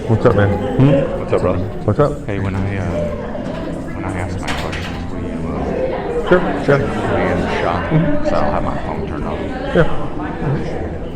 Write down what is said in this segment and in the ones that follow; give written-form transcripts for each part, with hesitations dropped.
What's up, man? What's up, brother? What's up? Hey, when I ask my questions, will you Sure. check me in the shop? So I'll have my phone turned off. Yeah.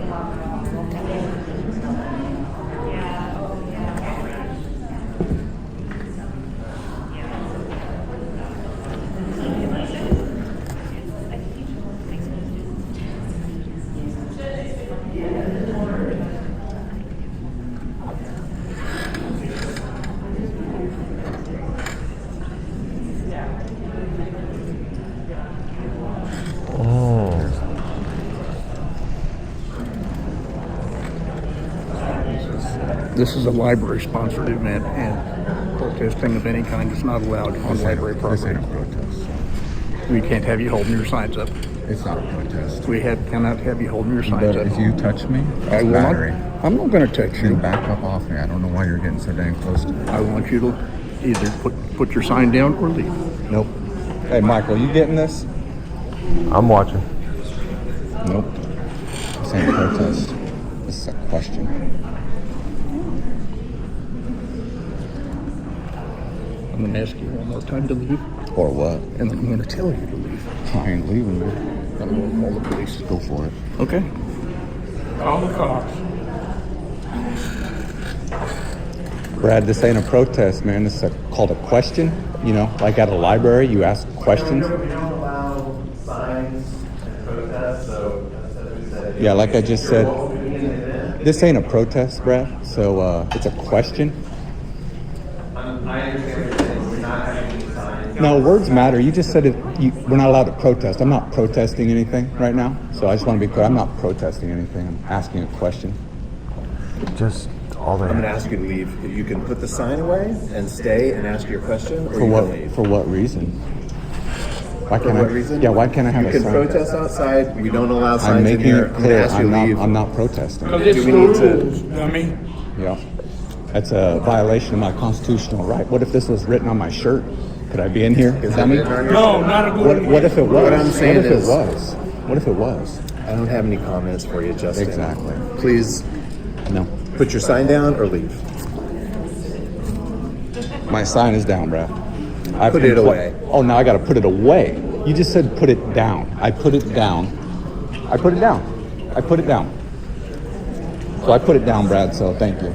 This is a library-sponsored event, and protesting of any kind is not allowed on library This ain't property. a protest. We can't have you holding your signs up. It's not a protest. Cannot have you holding your signs But up. if you touch me, I it's will not. battery. I'm not going to touch Then you. back up off me. I don't know why you're getting so dang close to me. I want you to either put your sign down or leave. Nope. Hey, Michael, you getting this? I'm watching. Nope. This ain't a protest. This is a question. I'm going to ask you one more time to leave, Or what? and then I'm going to tell you to leave. I ain't leaving, man. I'm going to call the police. Go for it. Okay. Call the cops. Brad, this ain't a protest, man. This is called a question. You know, like at a library, you ask questions. We don't allow signs and protests, so that's what we said. Yeah, like I just said, What would be an event? this ain't a protest, Brad. So it's a question. I understand what you're saying. We're not having any signs. No, words matter. You just said we're not allowed to protest. I'm not protesting anything right now. So I just want to be clear. I'm not protesting anything. I'm asking a question. Just all I'm going to that. ask you to leave. You can put the sign away and stay and ask your question, or For you what? can leave. For what reason? Why For can't what I? reason? Yeah, why can't I have you a can sign? protest outside. We don't allow I'm signs in making here. it I'm going to clear. ask you to leave. I'm not protesting. Do we need to? dummy. Yeah, that's a violation of my constitutional right. What if this was written on my shirt? Could I be in here? Dummy? No, not a good What if it was? What I'm saying what if is- it was? What if it was? I don't have any comments for you, Justin. Exactly. Please No. put your sign down or leave. My sign is down, Brad. Put it away. Oh, now I got to put it away. You just said put it down. I put it down. I put it down. I put it down. So I put it down, Brad. So thank you.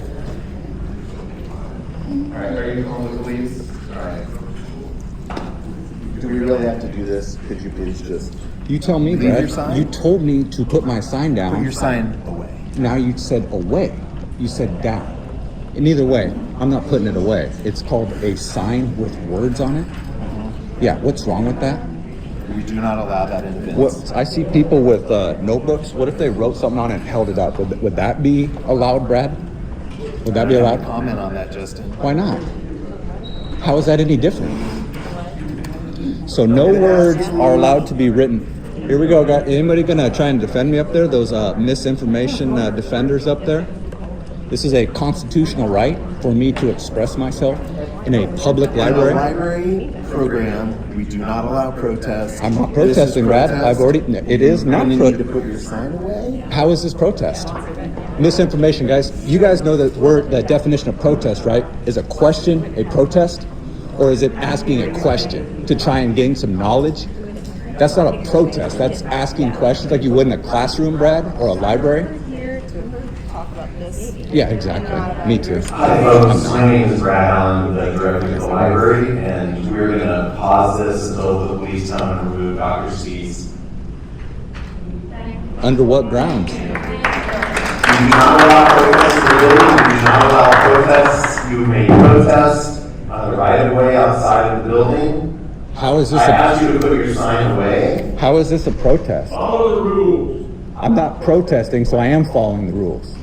All right, are you calling the police? All right. Do we really have to do this? Could you please just You tell me, Leave Brad. your sign? You told me to put my sign down. put your sign away? Now you said away. You said down. And either way, I'm not putting it away. It's called a sign with words on it. Yeah, what's wrong with that? We do not allow that in events. What I see people with notebooks. What if they wrote something on it and held it up? Would that be allowed, Brad? Would that be I don't have allowed? a comment on that, Justin. Why not? How is that any different? So no I'm gonna ask words you- are allowed to be written. Here we go, guys. Anybody gonna try and defend me up there? Those misinformation defenders up there? This is a constitutional right for me to express myself in a public In a library. library program, we do not allow protests. I'm not This is protesting, Brad. protest. I've already. It is not. And you need to put your sign away. How is this protest? Misinformation, guys. You guys know that the definition of protest, right? Is a question a protest? Or is it asking a question to try and gain some knowledge? That's not a protest. That's asking questions like you would in a classroom, Brad, or a library. Here to talk about this. Yeah, exactly. Me too. Hi folks, my name is Brad. I'm the director of the library, and we're going to pause this until the police come and remove Dr. C's. Under what grounds? We do not allow protests in the building. We do not allow protests. You may protest on the right of way outside of the building. How is this I asked a, you to put your sign away. how is this a protest? Follow the rules. I'm not protesting, so I am following the rules.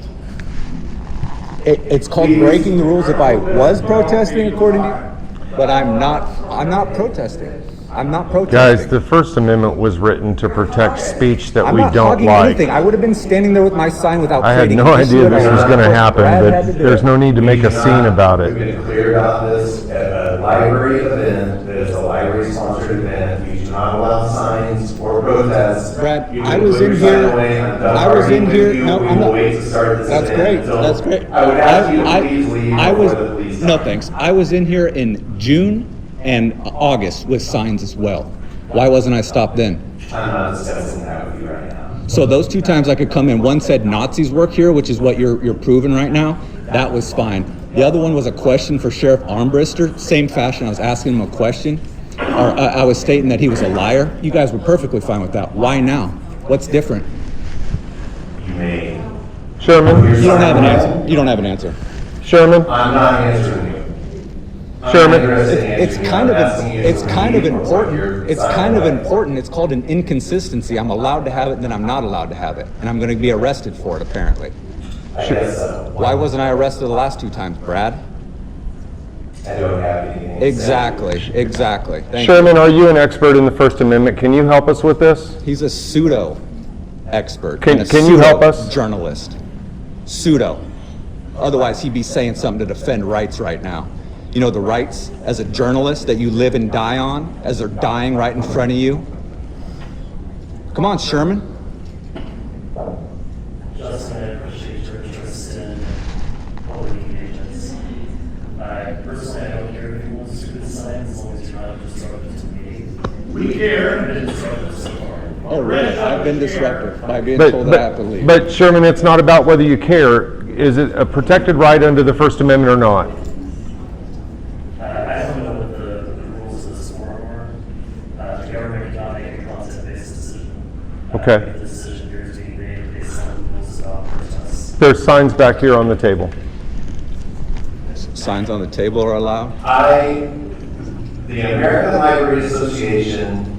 It's called breaking the rules if I was protesting according to you, but I'm not protesting. I'm not protesting. Guys, the First Amendment was written to protect speech that I'm we not don't hogging like. anything. I would have been standing there with my sign without I had creating no issue idea at this all. was going to What happen, Brad had but to do. there's no need to make a scene about We've it. been clear about this at a library event. That is a library library-sponsored event. We do not allow signs or protests. Brad, You can I was put in your sign here. away. I'm done I was in arguing with here. you. No, We I'm will not. wait to start this That's event great. until- That's great. I would ask you to please leave I was. before the police No, come. thanks. I was in here in June and August with signs as well. Why wasn't I stopped then? I'm not discussing that with you right now. So those 2 times I could come in, one said Nazis work here, which is what you're proving right now. That was fine. The other one was a question for Sheriff Armbruster. Same fashion, I was asking him a question, or I was stating that he was a liar. You guys were perfectly fine with that. Why now? What's different? You may. Sherman, You don't have an answer. You don't have an answer. Sherman, I'm not answering you. I'm Sherman. not interested in It's answering you. kind I'm of asking you it's to kind of leave before you're important. It's signing kind of away. important. It's called an inconsistency. I'm allowed to have it, and then I'm not allowed to have it, and I'm going to be arrested for it apparently. I guess so. Why wasn't I arrested the last 2 times, Brad? I don't have anything to say. Exactly. Thank you. Sherman, are you an expert in the First Amendment? Can you help us with this? He's a pseudo expert. Can- and a can you help pseudo us? Journalist. Pseudo. Otherwise, he'd be saying something to defend rights right now. You know the rights as a journalist that you live and die on as they're dying right in front of you? Come on, Sherman. Justin, I appreciate your interest in public agents. Personally, I don't care if you want to sue the sign as long as you're not disruptive to me. We care, and been disruptive so far. Oh, really? I've been disruptive by being But, told that I have to leave. but Sherman, it's not about whether you care. Is it a protected right under the First Amendment or not? I don't know what the rules of this forum are. The government cannot make a content-based decision. Okay. The decision here is being made based on the rules about protests. There's signs back here on the table. Signs on the table are allowed? The American Library Association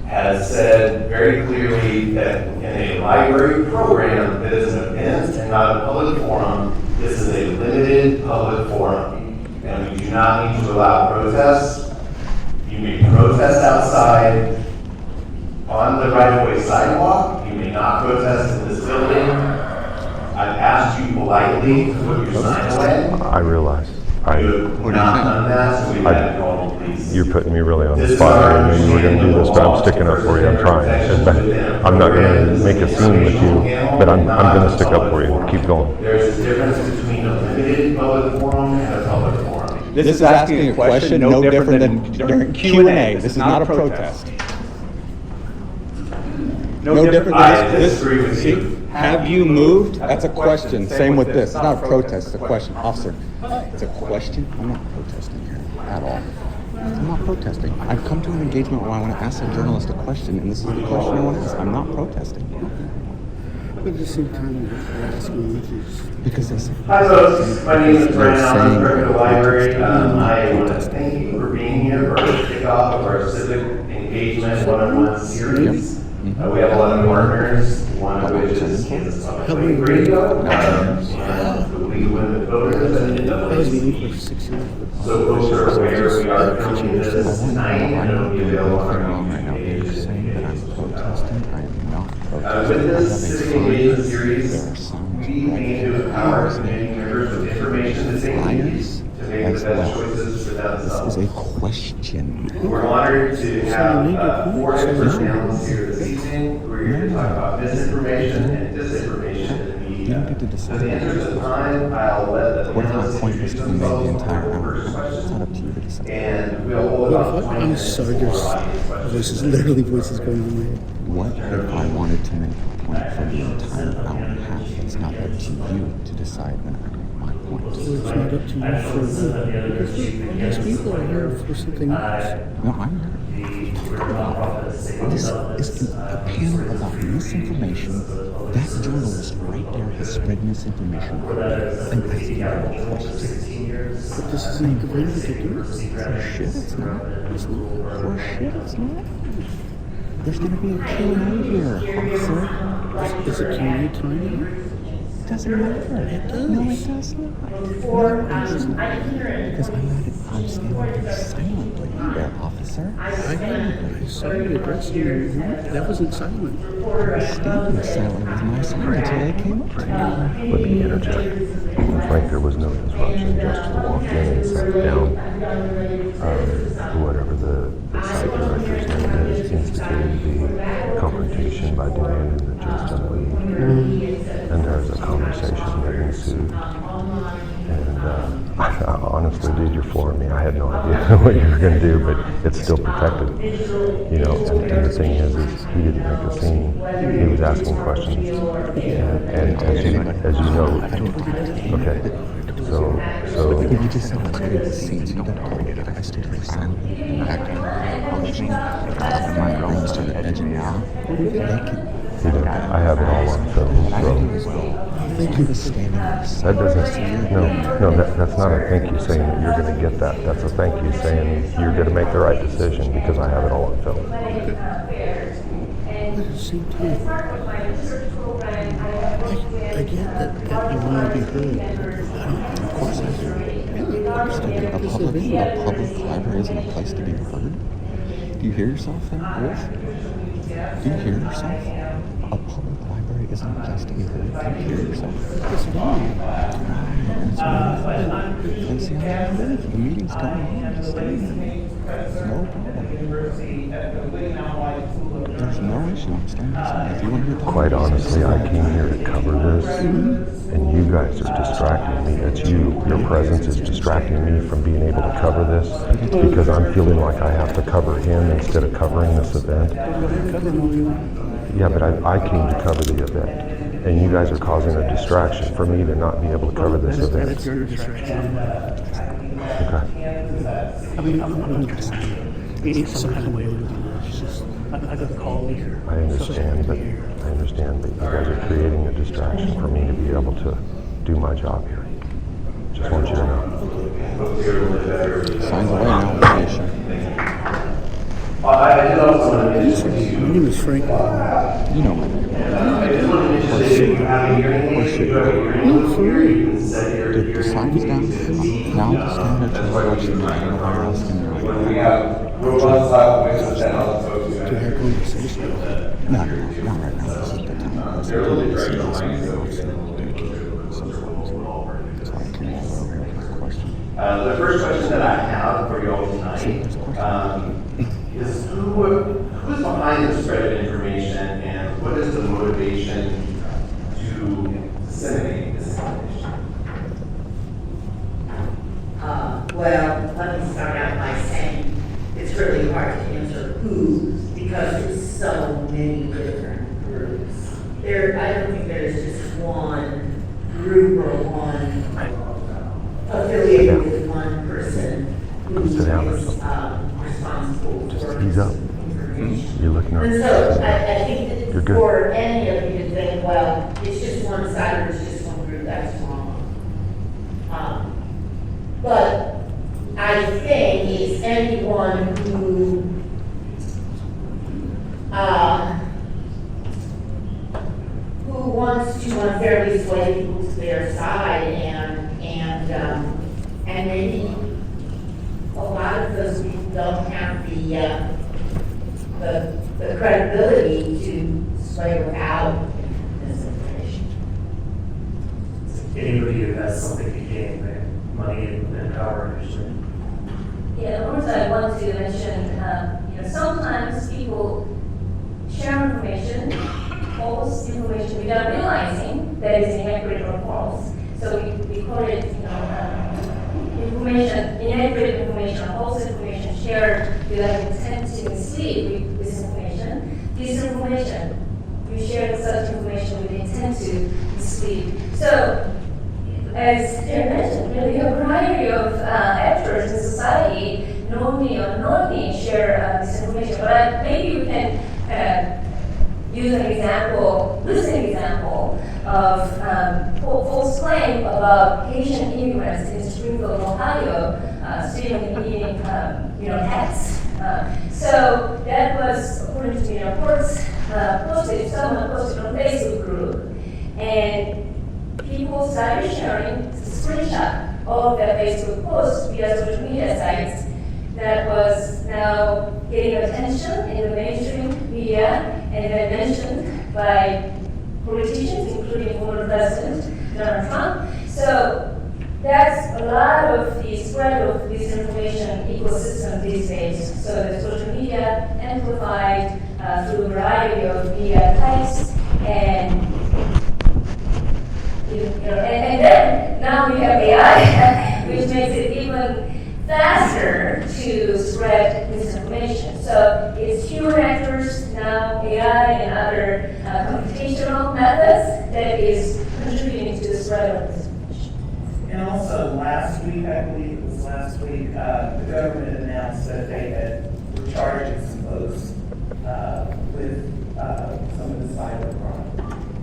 has said very clearly that in a library program that is an event and not a public forum, this is a limited public forum. And we do not need to allow protests. You may protest outside on the right-of-way sidewalk. You may not protest in this building. I've asked you politely to put your sign away. I realize. You have not done that, so we had to call the police. You're putting me really on the spot. I didn't know you were going to do this, but I'm sticking up for you. I'm trying. I'm not going to make a scene with you, but I'm going to stick up for you. Keep going. There's a difference between a limited public forum and a public forum. This is asking a question no different than during Q&A. This is not a protest. No different I than this. disagree with See, you. have you moved? That's a question. Same with this. It's not a protest, it's a question. Officer, it's a question. I'm not protesting here at all. I'm not protesting. I've come to an engagement where I want to ask a journalist a question, and this is the question I want to ask. I'm not protesting. But at the same time, you're asking issues. Because they say, Hi folks, my name is Brian saying Allen, director of the library. protesting. I want to thank you for being here for our kickoff of our civic engagement one-on-one series. We have a lot of partners, one of which is Kansas Public Radio, and the League of Women Voters, and I was meeting for 6 years. so folks are aware we are filming this tonight, and it'll be available on our wrong right now. You're YouTube saying that I'm page. protesting. I am not protesting. With I this have a civic sign. engagement There series, are signs we right aim to there. empower community members with information that they need Flyers to make as the best well. choices for This themselves. is a question. We're honored to have 4 different panels here this evening. We're here to talk about misinformation and disinformation in the You media. don't get to In decide. the interest of time, I'll let the What if my panelists point was to be introduce made the themselves entire before hour? the first It's question. not up to you to decide. And we'll hold about 20 I'm minutes sorry, for there's audience questions. voices, literally voices going on there. What if I wanted to make a point for the entire hour and a half? It's not up to you to decide when I make my point. So it's not up to you for because these people are here for something else. No, I'm here. This is a panel about misinformation. That journalist right there has spread misinformation. I'm asking you a question. But this isn't the venue to do it. For shit, it's not. It's not. For shit, it's not. There's going to be a Q&A here, officer. Is it Q&A time? It doesn't matter. It does. No, it does not. No, it does not. Because I'm standing here silently there, officer. I saw you addressing you. That wasn't silent. I was standing silently with my sign until they came up to me. Let me interject. Frank, there was no disruption. Justin walked in and sat down. Whatever the the director's name is, instituted the confrontation by demanding that Justin leave. And there's a conversation that ensued. And honestly, dude, you're flooring me. I had no idea what you were going to do, but it's still protected. You know, and the thing is he didn't make a scene. He was asking questions. And as you know, okay. So You just said let's create the scene. You don't call it. I stood there silently and acting approaching. And my brain started edging out. I have it all on film. He was standing there. That doesn't, that's not a thank you saying that you're going to get that. That's a thank you saying you're going to make the right decision because I have it all on film. I get that you want to be heard. Of course I do. A public library isn't a place to be heard. Do you hear yourself there, Wolf? Do you hear yourself? A public library isn't a place to be heard. Do you hear yourself? And see how the meeting's going on. Just stay there. No problem. There's no issue. I'm standing aside. If you want to hear Quite honestly, I came here to cover this, and you guys are distracting me. It's you. Your presence is distracting me from being able to cover this because I'm feeling like I have to cover him instead of covering this event. Yeah, but I came to cover the event, and you guys are causing a distraction for me to not be able to cover this event. That's your distraction. Okay. I mean, it's some kind of way with you. It's just, I got a call here. I understand, but you guys are creating a distraction for me to be able to do my job here. Just want you to know. signs away now? What issue? I did also want to mention to My you, name is Frank. You know my name. I just want to mention that if you have a hearing, you have a hearing, you can set your The sign is down. Now I'm just standing there trying to watch the meeting. I don't know why you're asking me right now. We have robust ways that I'll talk to To have conversation. No, not right now. This is the time. This is the time to see this meeting. Dedicated some forms. That's why I came over here with a question. The first question that I have for you all tonight is who's behind the spread of information and what is the motivation to disseminate this information? Well, let me start out by saying it's really hard to answer who because there's so many different groups. I don't think there's just one group or one affiliated with one person who is responsible Just for ease up. information. You're looking And up. so I think You're that good. for any of you to think, well, it's just one side or it's just one group, that's wrong. But I think it's anyone who wants to unfairly sway people to their side and maybe a lot of those people don't have the credibility to sway without misinformation. Anybody who has something to gain, right? Money and power usually. Yeah, of course I want to mention, sometimes people share information, false information without realizing that it's inaccurate or false. So we call it, inaccurate information, false information shared without intent to mislead with misinformation. Disinformation, you share such information with intent to mislead. So, as Jerry mentioned, really a variety of actors in society, knowingly or unknowingly, share this information. But maybe we can use an example, recent example of false claim about Haitian immigrants in Springfield, Ohio, stealing eating, hats. So that was, according to reports, someone posted on Facebook group, and people started sharing a screenshot of their Facebook post via social media sites that was now getting attention in the mainstream media and then mentioned by politicians, including former President Donald Trump. So That's a lot of the spread of disinformation ecosystem these days. So the social media amplified through a variety of media types, and and then now we have AI, which makes it even faster to spread misinformation. So it's human actors, now AI and other computational methods that is contributing to the spread of misinformation. And also last week, I believe it was last week, the government announced that they were charging some folks with some of the cybercrime.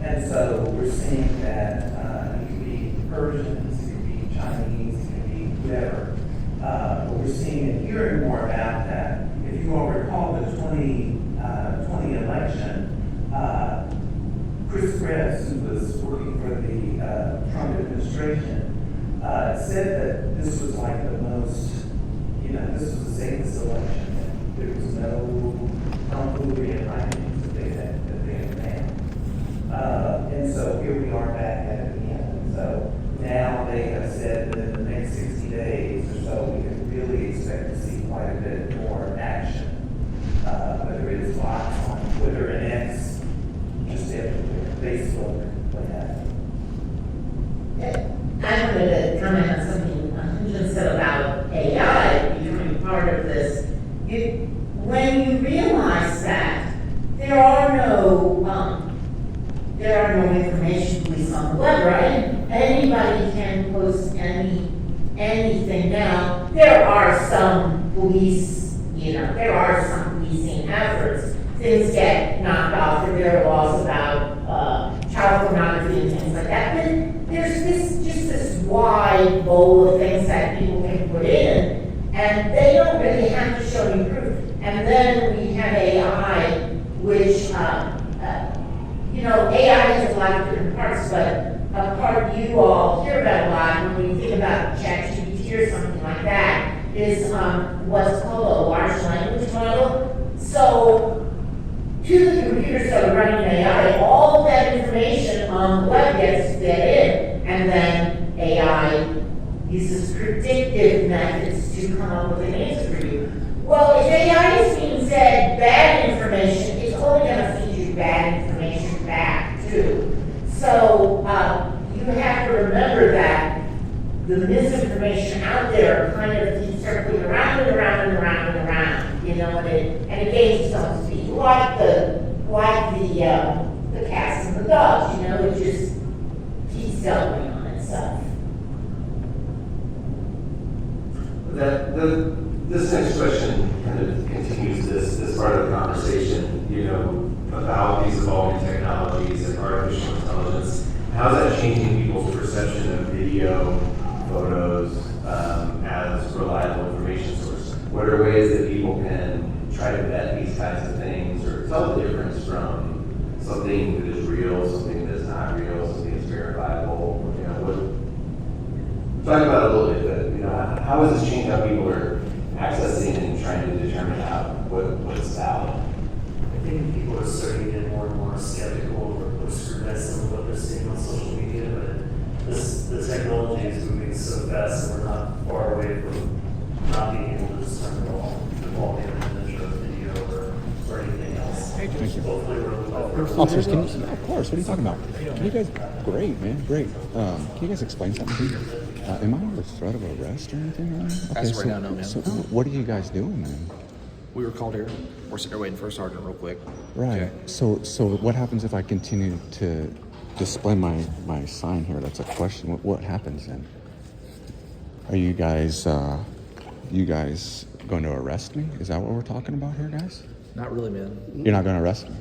And so we're seeing that it could be Persians, it could be Chinese, it could be whoever. But we're seeing and hearing more about that. If you all recall the 2020 election, Chris Krebs, who was working for the Trump administration, said that this was like the most, this was the safest election. There was no tomfoolery and hijinks that they had banned. And so here we are back at it again. So now they have said that in the next 60 days or so, we can really expect to see quite a bit more action. Whether it is bots on Twitter and X, just everywhere, Facebook, what have you. I wanted to comment on something Hunjin said about AI becoming part of this. When you realize that there are no information police on the web, right? Anybody can post anything now. There are some police, there are some policing efforts. Things get knocked off, and there are laws about child pornography and things like that. But there's this wide bowl of things that people can put in, and they don't really have to show you proof. And then we have AI, which, AI has a lot of different parts, but a part you all hear about a lot when you think about ChatGPT or something like that is what's called a large language model. So, to the computers that are running AI, all of that information on the web gets fed in, and then AI uses predictive methods to come up with an answer for you. Well, if AI is being fed bad information, it's only going to feed you bad information back, too. So, you have to remember that the misinformation out there kind of keeps circling around and around and around and around, and it gains its own speed, like the cats and the dogs, it just keeps going on itself. This next question kind of continues this part of the conversation, about these evolving technologies and artificial intelligence. How is that changing people's perception of video, photos, as reliable information source? What are ways that people can try to vet these kinds of things or tell the difference from something that is real, something that is not real, something that's verifiable? Talk about it a little bit, but how has this changed how people are accessing and trying to determine what's valid? I think people are starting to get more and more skeptical or scrutinize some of what they're seeing on social media, but the technology is moving so fast and we're not far away from not being able to discern the quality of an image or video or anything else. Thank you. Hopefully we're Officers, of course, what are you talking about? Can you guys, great, man, great. Can you guys explain something to me? Am I under threat of arrest or anything right now? As of right now, no, man. So what are you guys doing, man? We were called here. We're sitting there waiting for a sergeant real quick. Right. Okay. So what happens if I continue to display my sign here? That's a question. What happens then? Are you guys going to arrest me? Is that what we're talking about here, guys? Not really, man. You're not going to arrest me?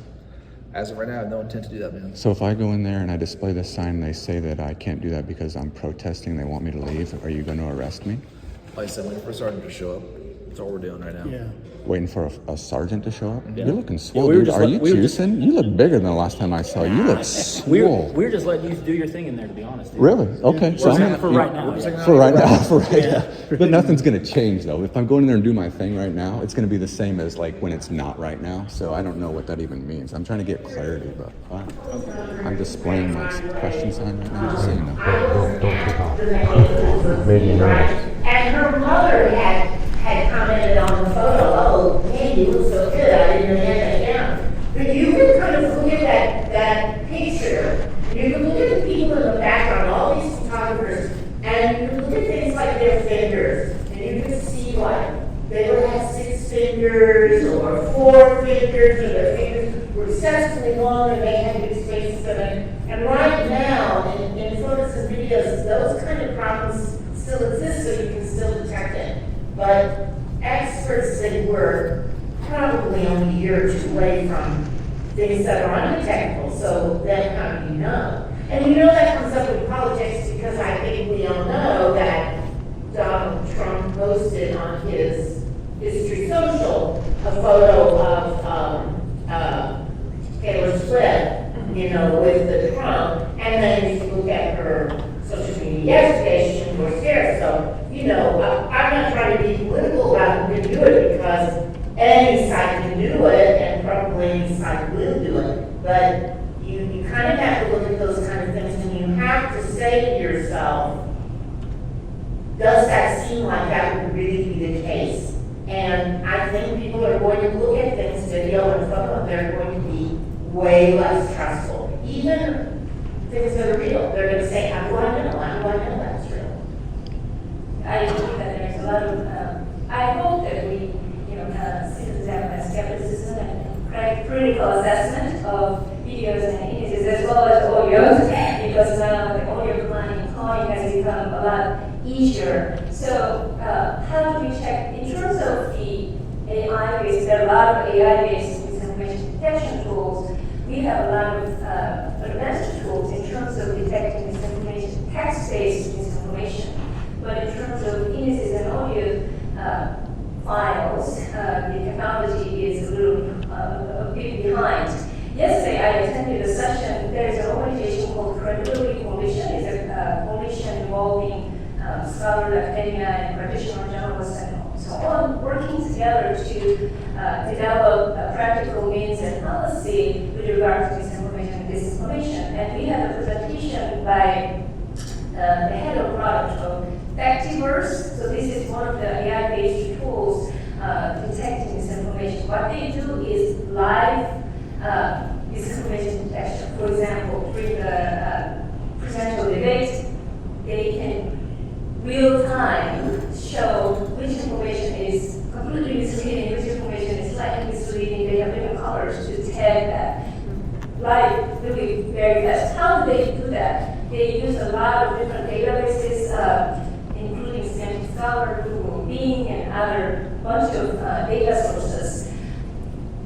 As of right now, I have no intent to do that, man. So if I go in there and I display this sign and they say that I can't do that because I'm protesting, they want me to leave, are you going to arrest me? Like I said, waiting for a sergeant to show up. That's all we're doing right now. Yeah. Waiting for a sergeant to show up? Yeah. You're looking Yeah, swole, we were dude. just Are like- you we were just- juicing? You look bigger than the last time I saw you. You look swole. We're just letting you do your thing in there, to be honest. Dude. Really? Okay. So I'm gonna, For right now. For right now, for right now. But nothing's gonna change though. If I'm going in there and do my thing right now, it's gonna be the same as like when it's not right now. So I don't know what that even means. I'm trying to get clarity, but I'm displaying my question sign right now, just so you know. Don't take off. Made me nervous. And her mother had commented on the photo, oh, man, you look so good, I didn't know you had that down. But you can kind of look at that picture, you can look at the people in the background, all these photographers, and you can look at things like their fingers, and you can see like, they would have 6 fingers or 4 fingers, or their fingers were excessively long and they had big spaces in it. And right now, in photos and videos, those kind of problems still exist, so you can still detect it. But experts say we're probably only a year or 2 away from things that are undetectable, so then how do you know? And you know that comes up in politics because I think we all know that Donald Trump posted on his History Social a photo of Taylor Swift, you know, with the Trump, and then if you look at her social media yesterday, she was scared. So, you know, I'm not trying to be political about who can do it because any side can do it and probably any side will do it. But you kind of have to look at those kind of things and you have to say to yourself, does that seem like that would really be the case? And I think people are going to look at things, video and photo, they're going to be way less trustful. Even things that are real, they're going to say, how do I know? How do I know that's real? I believe that there's a lot of, I hope that we, citizens have skepticism and critical assessment of videos and images as well as audios, because now the audio calling has become a lot easier. So how do we check, in terms of the AI-based, there are a lot of AI-based misinformation detection tools. We have a lot of advanced tools in terms of detecting misinformation, text-based misinformation. But in terms of images and audio files, the technology is a bit behind. Yesterday, I attended a session. There is an organization called Credibility Coalition. It's a coalition involving scholars, academia, and traditional journalists, and so on, working together to develop practical means and policy with regard to misinformation and disinformation. And we had a presentation by the head of product of Factiverse. So this is one of the AI-based tools detecting misinformation. What they do is live misinformation detection. For example, during the presidential debate, they can real time show which information is completely misleading, which information is slightly misleading. They have different colors to tag that. Live, really very fast. How do they do that? They use a lot of different databases, including Stanford Scholar, Google Bing, and other bunch of data sources.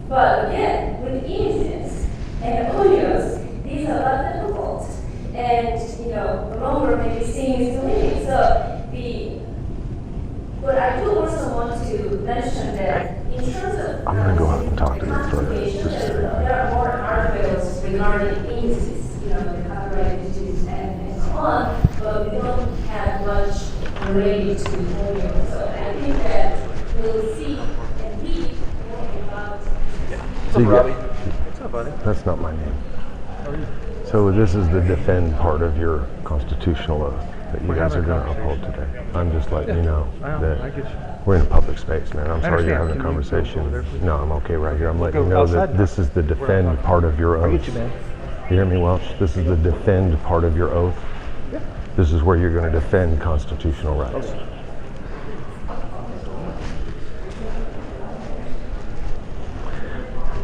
But again, with images and audios, these are a lot difficult. And the longer maybe seeing is believing. So but I do also want to mention that in terms of I'm gonna go out and talk to them for there are more articles regarding images, the copyright issues and so on, but we don't have much related to audio. So I think that we'll see and read more about. So what's up, buddy? That's not my name. How are you? So this is the defend part of your constitutional oath that you guys are going to uphold today. I'm just letting you know that we're in a public space, man. I'm sorry you're having a conversation. No, I'm okay right here. I'm letting you know that this is the defend part of your oath. Get you, man. You hear me, Welch? This is the defend part of your oath. This is where you're going to defend constitutional rights.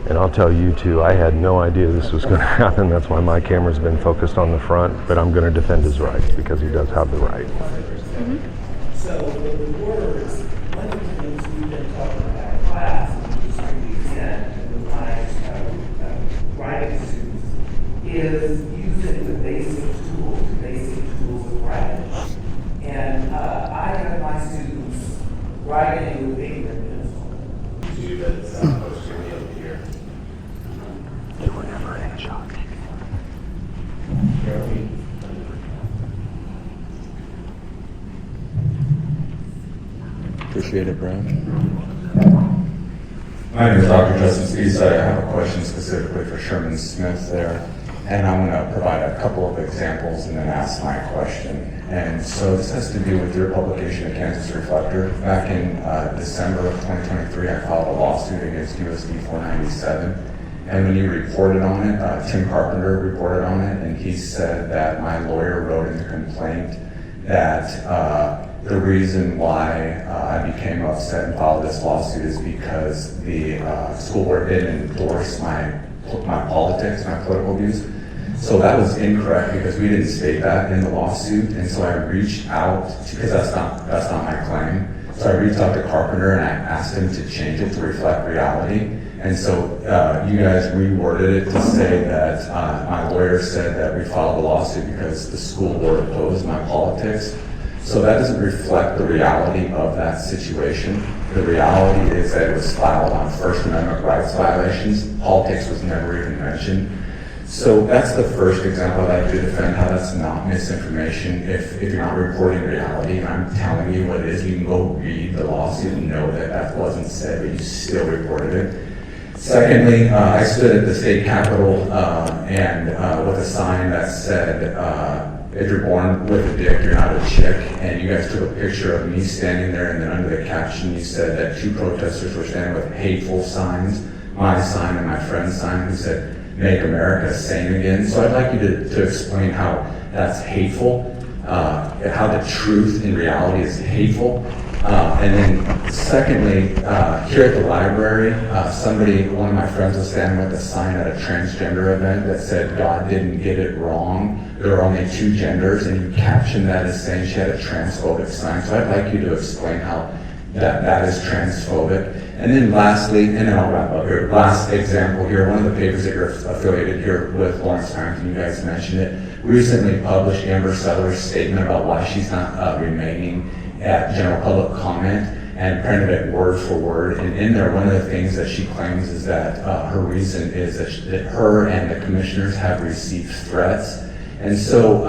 And I'll tell you too, I had no idea this was going to happen. That's why my camera's been focused on the front, but I'm going to defend his rights because he does have the right. So with the words, one of the things we've been talking about in class, which is really extent with my writing students, is using the basic tools of writing. And I have my students writing with ignorance. Appreciate it, Brad. My name is Dr. Justin Speeside. I have a question specifically for Sherman Smith there, and I'm going to provide a couple of examples and then ask my question. And so this has to do with your publication of Kansas Reflector. Back in December of 2023, I filed a lawsuit against USD 497. And when you reported on it, Tim Carpenter reported on it, and he said that my lawyer wrote in the complaint that the reason why I became upset and filed this lawsuit is because the school board didn't endorse my politics, my political views. So that was incorrect because we didn't state that in the lawsuit, and so I reached out, because that's not my claim. So I reached out to Carpenter and I asked him to change it to reflect reality. And so you guys reworded it to say that my lawyer said that we filed a lawsuit because the school board opposed my politics. So that doesn't reflect the reality of that situation. The reality is that it was filed on First Amendment rights violations. Politics was never even mentioned. So that's the first example I'd like to defend how that's not misinformation. If you're not reporting reality and I'm telling you what it is, you can go read the lawsuit and know that that wasn't said, but you still reported it. Secondly, I stood at the state capitol and with a sign that said, if you're born with a dick, you're not a chick. And you guys took a picture of me standing there, and then under the caption you said that two protesters were standing with hateful signs, my sign and my friend's sign, who said, "Make America sane again." So I'd like you to explain how that's hateful, how the truth in reality is hateful. And then secondly, here at the library, one of my friends was standing with a sign at a transgender event that said, "God didn't get it wrong. There are only two genders," and you captioned that as saying she had a transphobic sign. So I'd like you to explain how that is transphobic. And then lastly, and then I'll wrap up here, last example here, one of the papers that you're affiliated here with, Lawrence Times, and you guys mentioned it, recently published Amber Seller's statement about why she's not remaining at general public comment, and printed it word for word. And in there, one of the things that she claims is that her reason is that her and the commissioners have received threats. And so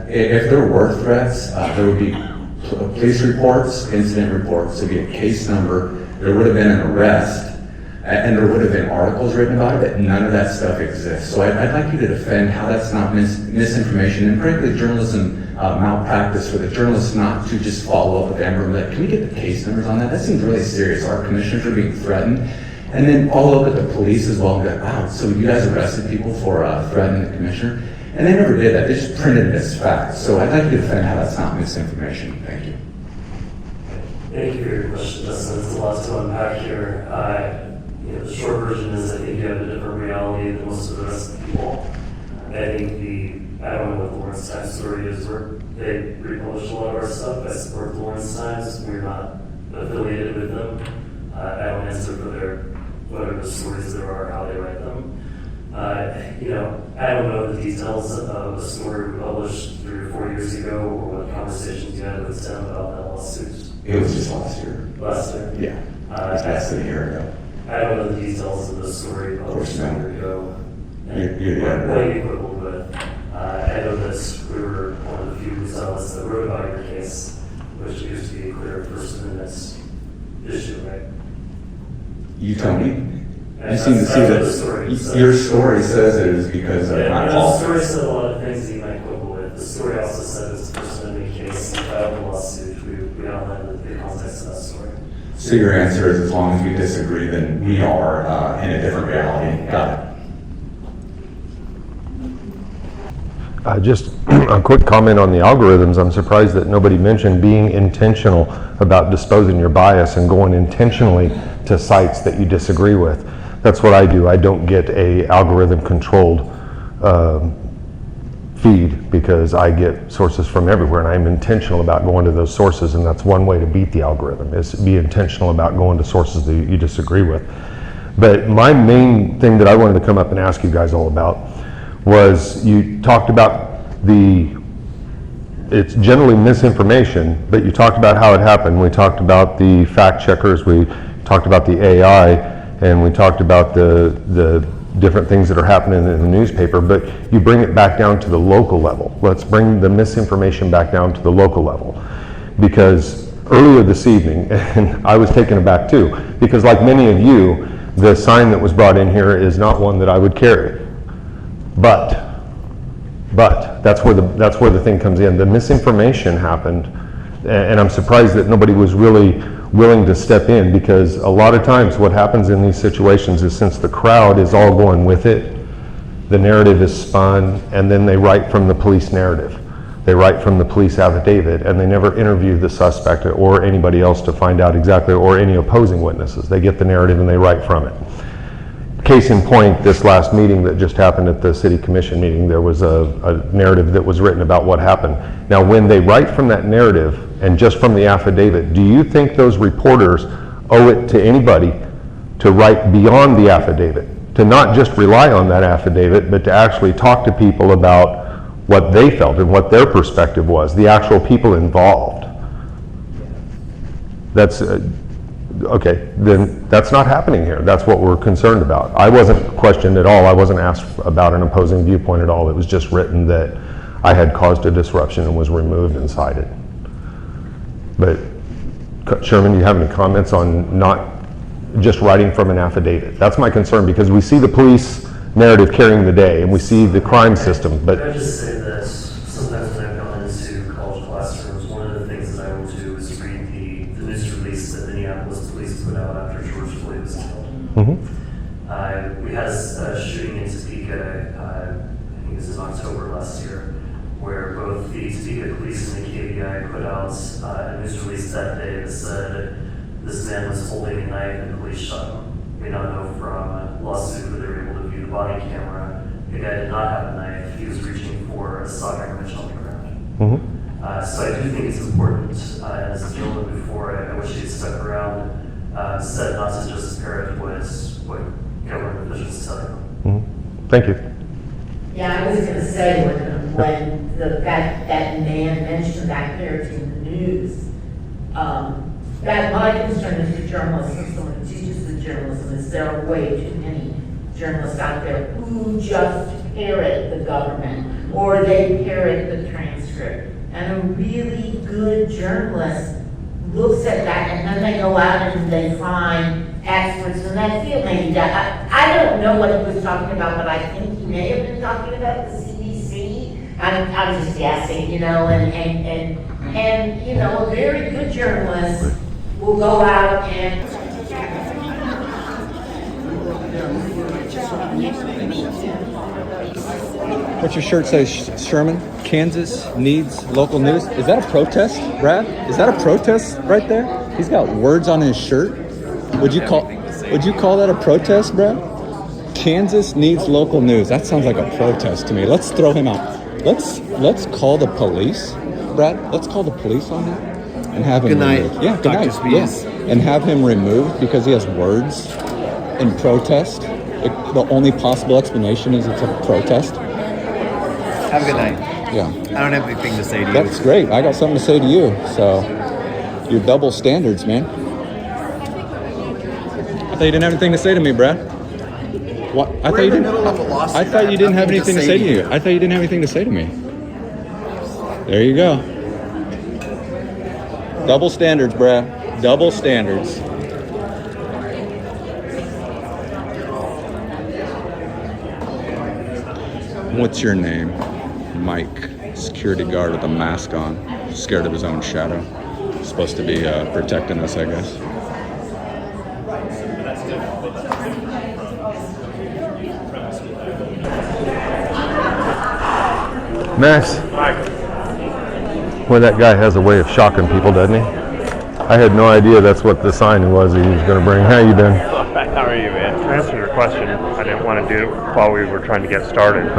if there were threats, there would be police reports, incident reports, there'd be a case number, there would have been an arrest, and there would have been articles written about it, but none of that stuff exists. So I'd like you to defend how that's not misinformation, and frankly, journalism malpractice for the journalists not to just follow up with Amber and let, can we get the case numbers on that? That seems really serious. Our commissioners are being threatened. And then follow up with the police as well and go, wow, so you guys arrested people for threatening the commissioner? And they never did that. They just printed it as facts. So I'd like you to defend how that's not misinformation. Thank you. Thank you for your question, Justin. There's a lot to unpack here. The short version is I think you have a different reality than most of the rest of the people. I think I don't know what the Lawrence Times story is. They republish a lot of our stuff. I support the Lawrence Times. We're not affiliated with them. I don't answer for whatever stories there are, how they write them. I don't know the details of the story we published 3 or 4 years ago, or what conversations you had with Tim about that lawsuit. It was just last year. Last year? Yeah. It was less than a year ago. I don't know the details of the story published a year ago. You're the editor. What you quibbled with. I know that we were one of the few news outlets that wrote about your case, which appears to be a clear First Amendment issue, right? You tell me. You seem to see that your story says it is because of my politics. The story said a lot of things that you might quibble with. The story also said it's a First Amendment case. You filed a lawsuit. We outlined the context of that story. So your answer is as long as we disagree, then we are in a different reality. Got it. Just a quick comment on the algorithms. I'm surprised that nobody mentioned being intentional about disposing your bias and going intentionally to sites that you disagree with. That's what I do. I don't get a algorithm controlled feed because I get sources from everywhere, and I'm intentional about going to those sources, and that's one way to beat the algorithm, is be intentional about going to sources that you disagree with. But my main thing that I wanted to come up and ask you guys all about was, you talked about it's generally misinformation, but you talked about how it happened. We talked about the fact checkers, we talked about the AI, and we talked about the different things that are happening in the newspaper, but you bring it back down to the local level. Let's bring the misinformation back down to the local level. Because earlier this evening, and I was taken aback too, because like many of you, the sign that was brought in here is not one that I would carry. But that's where the thing comes in. The misinformation happened, and I'm surprised that nobody was really willing to step in, because a lot of times what happens in these situations is, since the crowd is all going with it, the narrative is spun, and then they write from the police narrative. They write from the police affidavit, and they never interview the suspect or anybody else to find out exactly, or any opposing witnesses. They get the narrative and they write from it. Case in point, this last meeting that just happened at the city commission meeting, there was a narrative that was written about what happened. Now, when they write from that narrative and just from the affidavit, do you think those reporters owe it to anybody to write beyond the affidavit? To not just rely on that affidavit, but to actually talk to people about what they felt and what their perspective was, the actual people involved? That's okay, then that's not happening here. That's what we're concerned about. I wasn't questioned at all. I wasn't asked about an opposing viewpoint at all. It was just written that I had caused a disruption and was removed and cited. But Sherman, do you have any comments on not just writing from an affidavit? That's my concern, because we see the police narrative carrying the day and we see the crime system, but... Can I just say that sometimes when I've gone into college classrooms, one of the things that I will do is read the news release that Minneapolis police put out after George Floyd was killed. Mm-hmm. We had a shooting in Topeka, I think this is October last year, where both the Topeka police and the KBI put out a news release that day that said this man was holding a knife and police shot him. We now know from lawsuit where they were able to view the body camera, the guy did not have a knife. He was reaching for a soldering wrench on the ground. Mm-hmm. So I do think it's important, and as the gentleman before, I wish he'd stuck around, said not to just parrot what government officials tell you. Mm-hmm. Thank you. Yeah, I was going to say when that man mentioned that parroting the news, that my concern as a journalist and someone who teaches the journalism is there are way too many journalists out there who just parrot the government or they parrot the transcript. And a really good journalist looks at that and then they go out and they find experts in that field. Maybe I don't know what he was talking about, but I think he may have been talking about the CDC. I'm just guessing, and a very good journalist will go out and What's your shirt say, Sherman? Kansas needs local news. Is that a protest, Brad? Is that a protest right there? He's got words on his shirt. Would you call that a protest, Brad? Kansas needs local news. That sounds like a protest to me. Let's throw him out. Let's call the police, Brad. Let's call the police on him and have him removed. Yeah, good night. Yes, and have him removed because he has words in protest. The only possible explanation is it's a protest. Have a good night. Yeah. I don't have anything to say to you. That's great. I got something to say to you. So, your double standards, man. I thought you didn't have anything to say to me, Brad. What? I thought you didn't. I thought you didn't have anything to say to you. I thought you didn't have anything to say to me. There you go. Double standards, Brad. Double standards. What's your name? Mike, security guard with a mask on, scared of his own shadow. Supposed to be protecting us, I guess. Max, boy, that guy has a way of shocking people, doesn't he? I had no idea that's what the sign was that he was going to bring. How you doing? How are you, man? To answer your question, I didn't want to do it while we were trying to get started.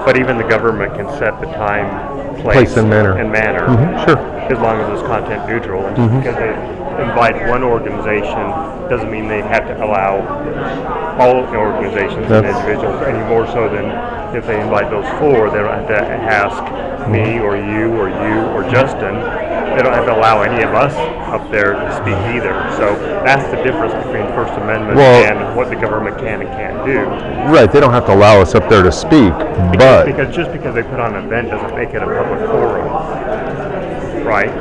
But even the government can set the time, place and manner. Sure. As long as it's content neutral. And just because they invite one organization doesn't mean they have to allow all the organizations and individuals any more so than if they invite those four. They don't have to ask me or you or Justin. They don't have to allow any of us up there to speak either. So that's the difference between First Amendment and what the government can and can't do. Right, they don't have to allow us up there to speak, but... Because just because they put on an event doesn't make it a public forum, right?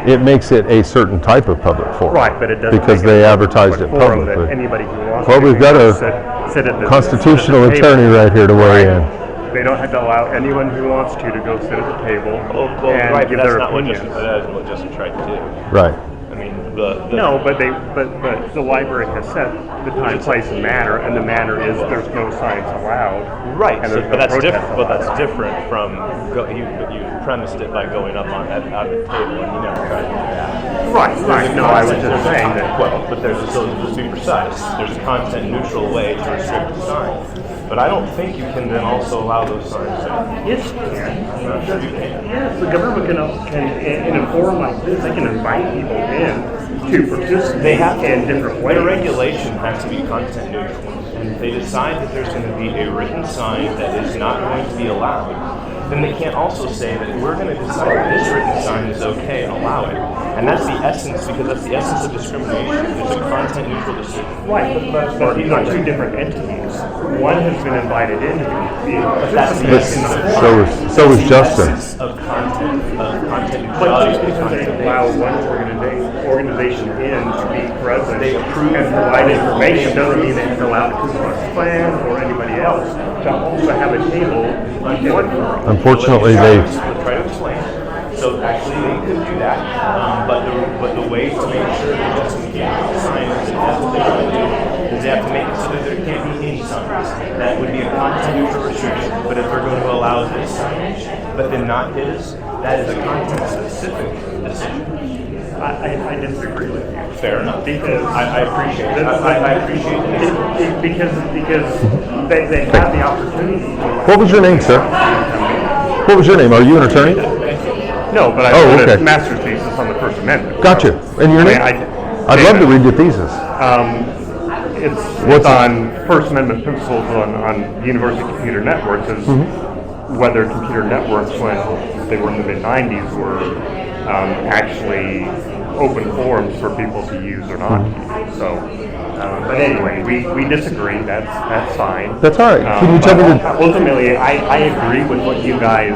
it makes it a certain type of public forum. Right, but it doesn't. Because make it they a advertised it public forum that publicly. Anybody who wants Well, to we've got a sit at the constitutional sit at the attorney table. right here to weigh in. They don't have to allow anyone who wants to go sit at the table and right, give but their that's not what opinions. that isn't what Justin tried to do. Right. I mean, the No, but the library has set the time, place, and manner, and the manner is there's no signs allowed. Right, and so, there's but no that's protest different. But allowed. that's different from you premised it by going up on at the table, and you never tried to do that. Right. No, I was just saying that. Well, but there's still to be precise. There's a content neutral way to restrict the sign. But I don't think you can then also allow those signs. Yes, you can. I'm not sure you can. Yes, the government can in a forum like this, they can invite people in to participate They have to, in different ways. The regulation has to be content neutral. And if they decide that there's going to be a written sign that is not going to be allowed, then they can't also say that we're going to decide that this written sign is okay and allow it. And that's the essence, because that's the essence of discrimination. It's a content neutral decision. Right, but these are two different entities. One has been invited in to be That's the essence of So was Justin. of content But neutrality. just because they allow one organization in to be present They approve and provide information doesn't mean they allow the Ku Klux Klan or anybody else to also have a table on one forum. Unfortunately, they. Try to explain. So actually, they could do that, but the way to make sure that Justin can't sign it, and that's what they want to do, is they have to make it so that there can't be any signs. That would be a content neutral restriction. But if they're going to allow this signage, but then not his, that is a content specific decision. I disagree with you. Fair enough. Because I appreciate it. I appreciate it. Because they have the opportunity. What was your name, sir? What was your name? Are you an attorney? No, but I wrote a master's thesis on the First Amendment. Gotcha. And your name? I'd love to read your thesis. It's on First Amendment principles on University Computer Networks, is whether computer networks, when they were in the mid-90s, were actually open forums for people to use or not to use. So, but anyway, we disagree. That's fine. That's all right. Can you tell me Ultimately, I agree with what you guys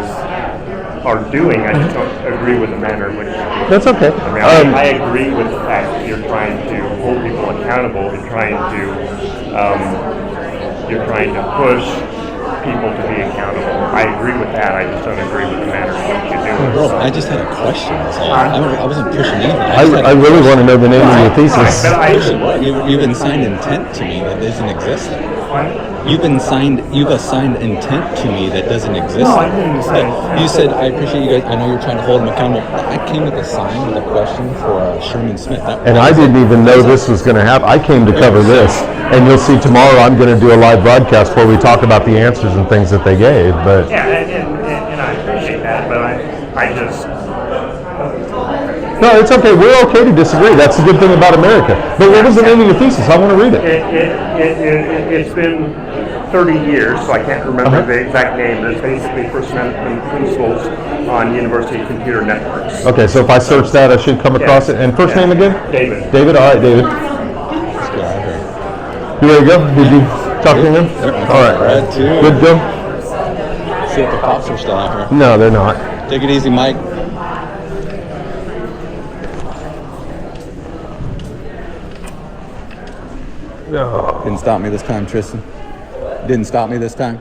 are doing. I just don't agree with the manner in which. That's okay. I mean, I agree with the fact that you're trying to hold people accountable. You're trying to push people to be accountable. I agree with that. I just don't agree with the manner in which you do it. Bro, I just had a question. That's all. I wasn't pushing anything. I really want to know the name of your thesis. You've assigned intent to me that doesn't exist. You've assigned intent to me that doesn't exist. No, I didn't assign. You said, I appreciate you guys. I know you're trying to hold them accountable. I came with a sign with a question for Sherman Smith. And I didn't even know this was going to happen. I came to cover this, and you'll see tomorrow I'm going to do a live broadcast where we talk about the answers and things that they gave. But yeah, and I appreciate that, but I just. no, it's okay. We're okay to disagree. That's the good thing about America. But what was the name of your thesis? I want to read it. It's been 30 years, so I can't remember the exact name, but it's basically First Amendment principles on University Computer Networks. Okay, so if I search that, I should come across it. And first name again? David. David? All right, David. You ready to go? Did you talk to him? All right. Good to go? See if the cops are still out here. No, they're not. Take it easy, Mike. No. Didn't stop me this time, Tristan. Didn't stop me this time.